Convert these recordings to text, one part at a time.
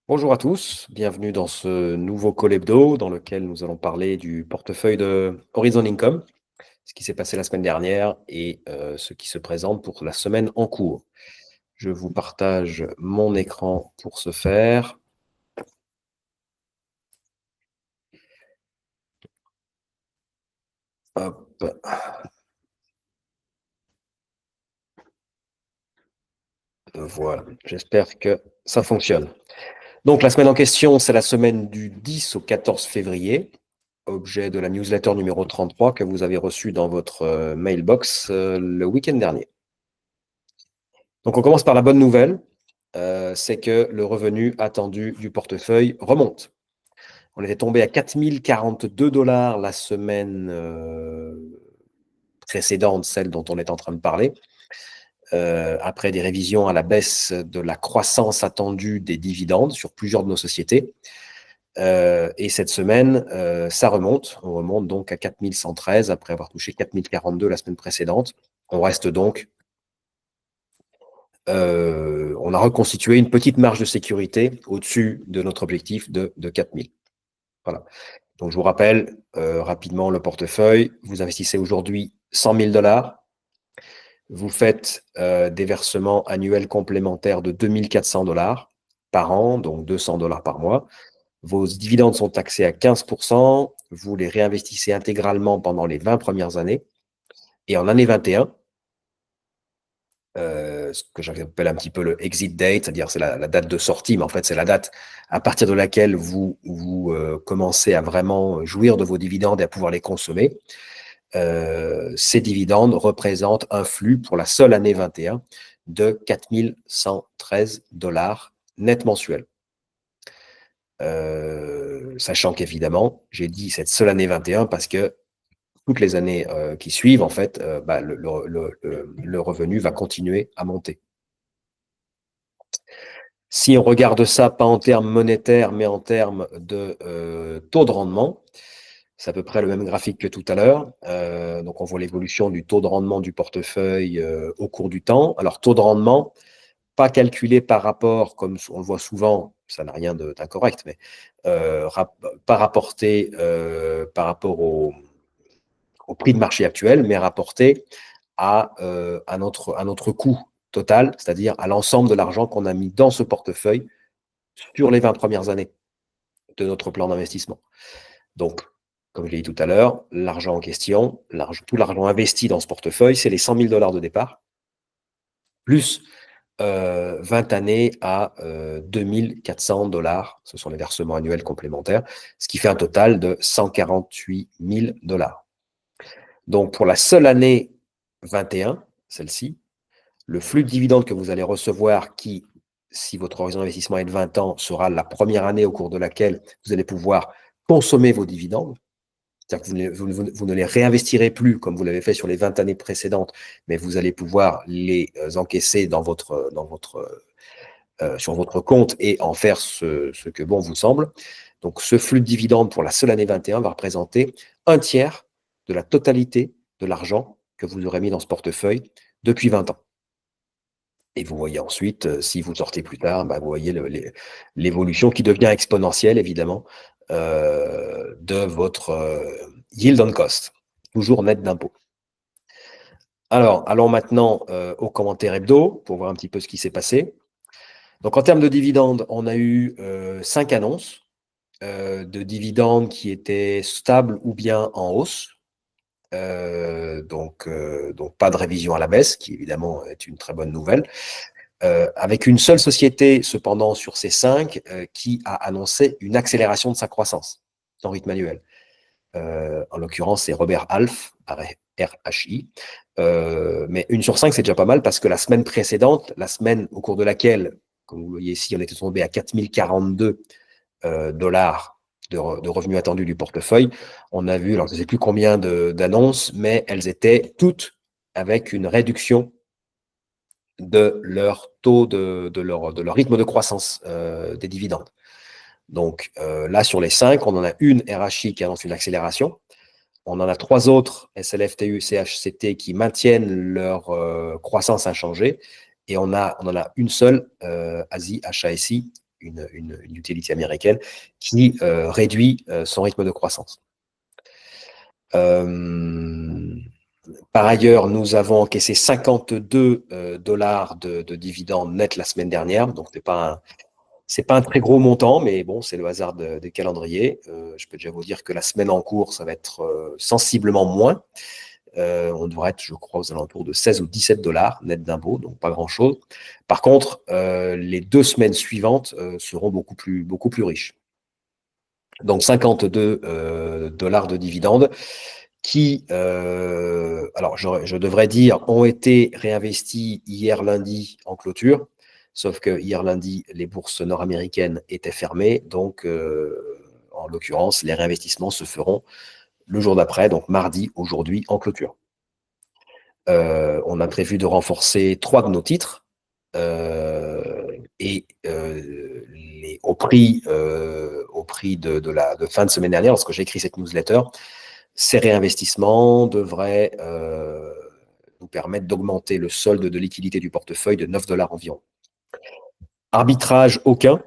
Bonjour à tous, bienvenue dans ce nouveau call hebdo dans lequel nous allons parler du portefeuille de Horizon Income, ce qui s'est passé la semaine dernière et ce qui se présente pour la semaine en cours. Je vous partage mon écran pour ce faire. Hop. Voilà, j'espère que ça fonctionne. Donc la semaine en question, c'est la semaine du 10 au 14 février, objet de la newsletter numéro 33 que vous avez reçue dans votre mailbox le week-end dernier. Donc on commence par la bonne nouvelle, c'est que le revenu attendu du portefeuille remonte. On était tombé à 4 042 $ la semaine précédente, celle dont on est en train de parler, après des révisions à la baisse de la croissance attendue des dividendes sur plusieurs de nos sociétés. Et cette semaine, ça remonte. On remonte donc à 4 113 après avoir touché 4 042 la semaine précédente. On reste donc on a reconstitué une petite marge de sécurité au-dessus de notre objectif de 4 000. Voilà. Donc, je vous rappelle rapidement le portefeuille. Vous investissez aujourd'hui 100 000 $. Vous faites des versements annuels complémentaires de 2 400 $ par an, donc 200 $ par mois. Vos dividendes sont taxés à 15%. Vous les réinvestissez intégralement pendant les 20 premières années. Et en année 21, ce que j'appelle un petit peu le exit date, c'est-à-dire c'est la date de sortie, mais en fait c'est la date à partir de laquelle vous commencez à vraiment jouir de vos dividendes et à pouvoir les consommer. Ces dividendes représentent un flux pour la seule année 21 de 4 113 $ net mensuel. Sachant qu'évidemment, j'ai dit cette seule année 21 parce que toutes les années qui suivent, en fait, le revenu va continuer à monter. Si on regarde ça, pas en termes monétaires, mais en termes de taux de rendement, c'est à peu près le même graphique que tout à l'heure. Donc, on voit l'évolution du taux de rendement du portefeuille au cours du temps. Alors, taux de rendement, pas calculé par rapport, comme on le voit souvent, ça n'a rien d'incorrect, mais pas rapporté par rapport au prix de marché actuel, mais rapporté à notre coût total, c'est-à-dire à l'ensemble de l'argent qu'on a mis dans ce portefeuille sur les 20 premières années de notre plan d'investissement. Donc, comme je l'ai dit tout à l'heure, l'argent en question, tout l'argent investi dans ce portefeuille, c'est les 100 000 $ de départ, plus 20 années à 2 400 $. Ce sont les versements annuels complémentaires, ce qui fait un total de 148 000 $. Donc, pour la seule année 21, celle-ci, le flux de dividendes que vous allez recevoir, qui, si votre horizon d'investissement est de 20 ans, sera la première année au cours de laquelle vous allez pouvoir consommer vos dividendes. C'est-à-dire que vous ne les réinvestirez plus comme vous l'avez fait sur les 20 années précédentes, mais vous allez pouvoir les encaisser sur votre compte et en faire ce que bon vous semble. Donc, ce flux de dividendes pour la seule année 21 va représenter un tiers de la totalité de l'argent que vous aurez mis dans ce portefeuille depuis 20 ans. Et vous voyez ensuite, si vous sortez plus tard, vous voyez l'évolution qui devient exponentielle, évidemment, de votre yield on cost, toujours net d'impôt. Alors, allons maintenant aux commentaires hebdo pour voir un petit peu ce qui s'est passé. Donc, en termes de dividendes, on a eu 5 annonces de dividendes qui étaient stables ou bien en hausse. Donc, pas de révision à la baisse, qui évidemment est une très bonne nouvelle. Avec une seule société, cependant, sur ces 5, qui a annoncé une accélération de sa croissance en rythme annuel. En l'occurrence, c'est Robert Half, RHI. Mais 1 sur 5, c'est déjà pas mal parce que la semaine précédente, la semaine au cours de laquelle, comme vous le voyez ici, on était tombé à 4 042 $ de revenus attendus du portefeuille. On a vu, alors je ne sais plus combien d'annonces, mais elles étaient toutes avec une réduction de leur taux, de leur rythme de croissance des dividendes. Donc là, sur les 5, on en a une RHI qui annonce une accélération. On en a 3 autres, SLF, TU, CHCT, qui maintiennent leur croissance inchangée. Et on en a une seule, Asie, HASI, une utilité américaine qui réduit son rythme de croissance. Par ailleurs, nous avons encaissé 52 dollars de dividendes nets la semaine dernière, donc c'est pas un très gros montant, mais bon, c'est le hasard des calendriers. Je peux déjà vous dire que la semaine en cours, ça va être sensiblement moins. On devrait être, je crois, aux alentours de 16 ou 17 dollars net d'impôts, donc pas grand-chose. Par contre, les 2 semaines suivantes seront beaucoup plus riches. Donc 52 dollars de dividendes qui, alors je devrais dire, ont été réinvestis hier lundi en clôture, sauf que hier lundi, les bourses nord-américaines étaient fermées, donc en l'occurrence, les réinvestissements se feront le jour d'après, donc mardi, aujourd'hui, en clôture. On a prévu de renforcer 3 de nos titres et au prix de fin de semaine dernière, lorsque j'ai écrit cette newsletter, ces réinvestissements devraient nous permettre d'augmenter le solde de liquidité du portefeuille de 9 dollars environ. Arbitrage aucun.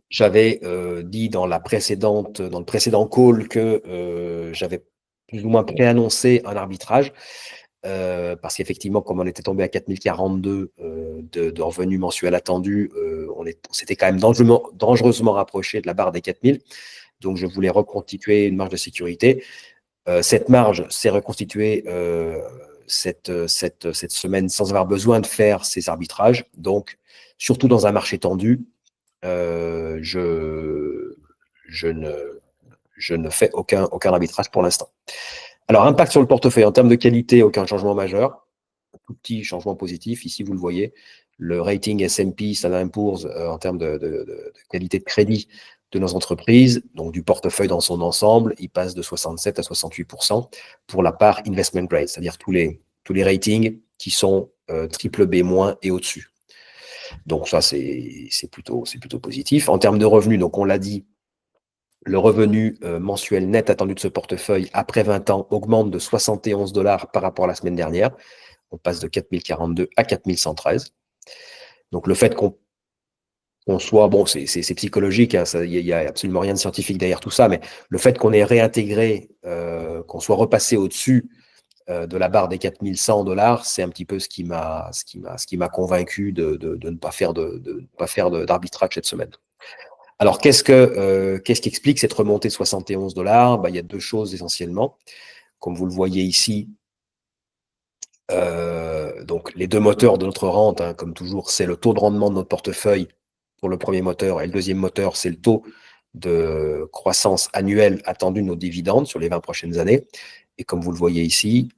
J'avais dit dans le précédent call que j'avais plus ou moins préannoncé un arbitrage parce qu'effectivement, comme on était tombé à 4042 de revenus mensuels attendus, on s'était quand même dangereusement rapproché de la barre des 4000. Donc, je voulais reconstituer une marge de sécurité. Cette marge s'est reconstituée cette semaine sans avoir besoin de faire ces arbitrages. Donc, surtout dans un marché tendu, je ne fais aucun arbitrage pour l'instant. Alors, impact sur le portefeuille. En termes de qualité, aucun changement majeur. Un tout petit changement positif. Ici, vous le voyez, le rating S&P Standard & Poor's en termes de qualité de crédit de nos entreprises, donc du portefeuille dans son ensemble, il passe de 67 à 68% pour la part investment grade, c'est-à-dire tous les ratings qui sont triple B- et au-dessus. Donc ça, c'est plutôt positif. En termes de revenus, donc on l'a dit, le revenu mensuel net attendu de ce portefeuille après 20 ans augmente de 71 dollars par rapport à la semaine dernière. On passe de 4042 à 4113. Donc le fait qu'on soit, bon, c'est psychologique, hein, il n'y a absolument rien de scientifique derrière tout ça, mais le fait qu'on ait réintégré, qu'on soit repassé au-dessus de la barre des 4100 dollars, c'est un petit peu ce qui m'a convaincu de ne pas faire d'arbitrage cette semaine. Alors, qu'est-ce qui explique cette remontée de 71 dollars? Il y a 2 choses essentiellement. Comme vous le voyez ici, donc les 2 moteurs de notre rente, hein, comme toujours, c'est le taux de rendement de notre portefeuille pour le premier moteur, et le deuxième moteur, c'est le taux de croissance annuelle attendue de nos dividendes sur les 20 prochaines années. Et comme vous le voyez ici,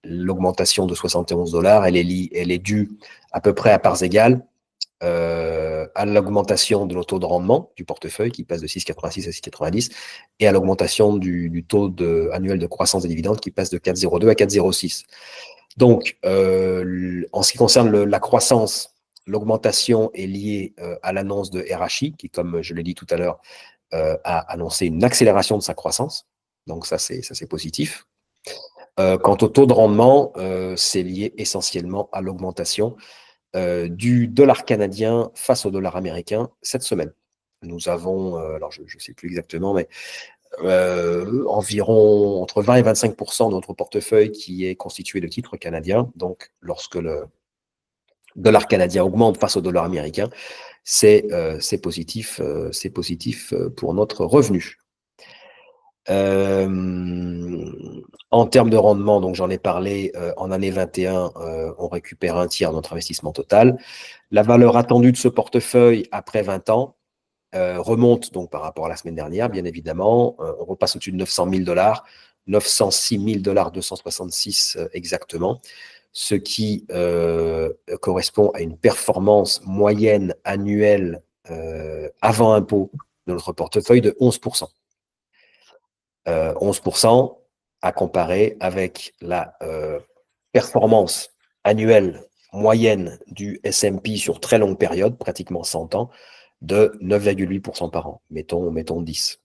l'augmentation de 71 dollars, elle est due à peu près à parts égales à l'augmentation de nos taux de rendement du portefeuille qui passe de 6,86 à 6,90 et à l'augmentation du taux annuel de croissance des dividendes qui passe de 4,02 à 4,06. Donc, en ce qui concerne la croissance, l'augmentation est liée à l'annonce de RHI qui, comme je l'ai dit tout à l'heure, a annoncé une accélération de sa croissance. Donc, ça, c'est positif. Quant au taux de rendement, c'est lié essentiellement à l'augmentation du dollar canadien face au dollar américain cette semaine. Nous avons, alors je ne sais plus exactement, mais environ entre 20 et 25% de notre portefeuille qui est constitué de titres canadiens. Donc, lorsque le dollar canadien augmente face au dollar américain, c'est positif pour notre revenu. En termes de rendement, donc j'en ai parlé, en année 21, on récupère un tiers de notre investissement total. La valeur attendue de ce portefeuille après 20 ans remonte donc par rapport à la semaine dernière, bien évidemment. On repasse au-dessus de 900 000 dollars, 906 000 dollars 266 exactement, ce qui correspond à une performance moyenne annuelle avant impôt de notre portefeuille de 11%. 11% à comparer avec la performance annuelle moyenne du S&P sur très longue période, pratiquement 100 ans, de 9,8% par an. Mettons 10.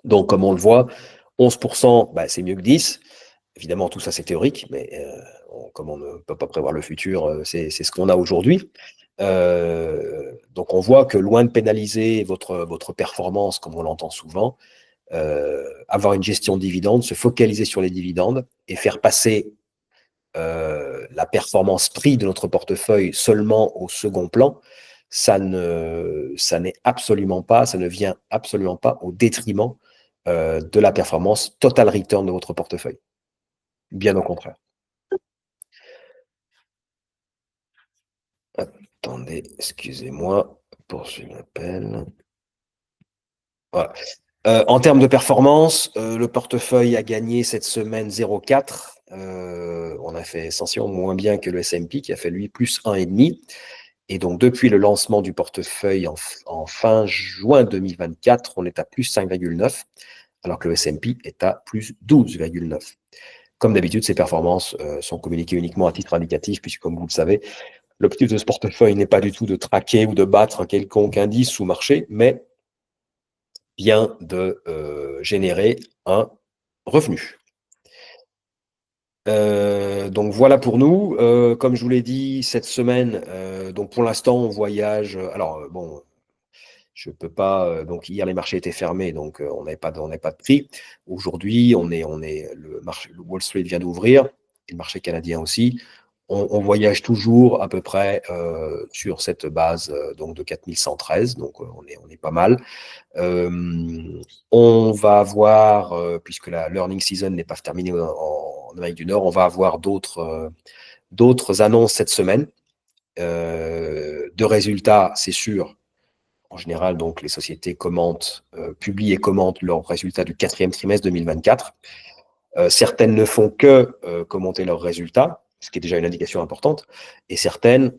Donc, comme on le voit, 11%, c'est mieux que 10. Évidemment, tout ça, c'est théorique, mais comme on ne peut pas prévoir le futur, c'est ce qu'on a aujourd'hui. Donc, Donc, on voit que loin de pénaliser votre performance, comme on l'entend souvent, avoir une gestion de dividendes, se focaliser sur les dividendes et faire passer la performance prix de notre portefeuille seulement au second plan, ça n'est absolument pas, ça ne vient absolument pas au détriment de la performance total return de votre portefeuille. Bien au contraire. Attendez, excusez-moi, poursuivre l'appel. Voilà. En termes de performance, le portefeuille a gagné cette semaine 0,4. On a fait essentiellement moins bien que le S&P qui a fait lui plus 1,5. Et donc, depuis le lancement du portefeuille en fin juin 2024, on est à plus 5,9, alors que le S&P est à plus 12,9. Comme d'habitude, ces performances sont communiquées uniquement à titre indicatif, puisque comme vous le savez, l'objectif de ce portefeuille n'est pas du tout de traquer ou de battre un quelconque indice sous marché, mais bien de générer un revenu. Donc voilà pour nous. Comme je vous l'ai dit, cette semaine, donc pour l'instant, on voyage. Alors, bon, je peux pas. Donc hier, les marchés étaient fermés, donc on n'avait pas de prix. Aujourd'hui, le Wall Street vient d'ouvrir, et le marché canadien aussi. On voyage toujours à peu près sur cette base donc de 4113, donc on est pas mal. On va avoir, puisque la learning season n'est pas terminée en Amérique du Nord, on va avoir d'autres annonces cette semaine de résultats, c'est sûr. En général, donc, les sociétés publient et commentent leurs résultats du 4e trimestre 2024. Certaines ne font que commenter leurs résultats, ce qui est déjà une indication importante, et certaines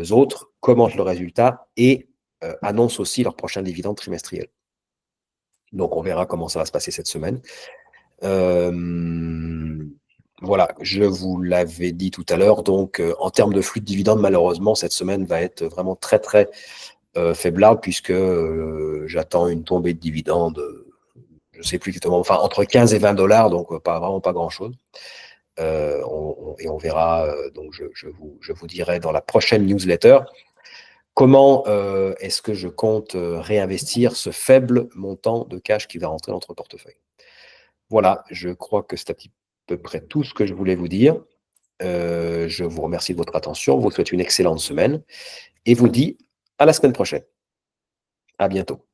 autres commentent leurs résultats et annoncent aussi leurs prochains dividendes trimestriels. Donc, on verra comment ça va se passer cette semaine. Voilà, je vous l'avais dit tout à l'heure. Donc, en termes de flux de dividendes, malheureusement, cette semaine va être vraiment très, très faiblard, puisque j'attends une tombée de dividendes, je ne sais plus exactement, enfin, entre 15 et 20 dollars, donc vraiment pas grand-chose. Et on verra, donc je vous dirai dans la prochaine newsletter comment est-ce que je compte réinvestir ce faible montant de cash qui va rentrer dans notre portefeuille. Voilà, je crois que c'est à peu près tout ce que je voulais vous dire. Je vous remercie de votre attention, vous souhaite une excellente semaine et vous dis à la semaine prochaine. À bientôt.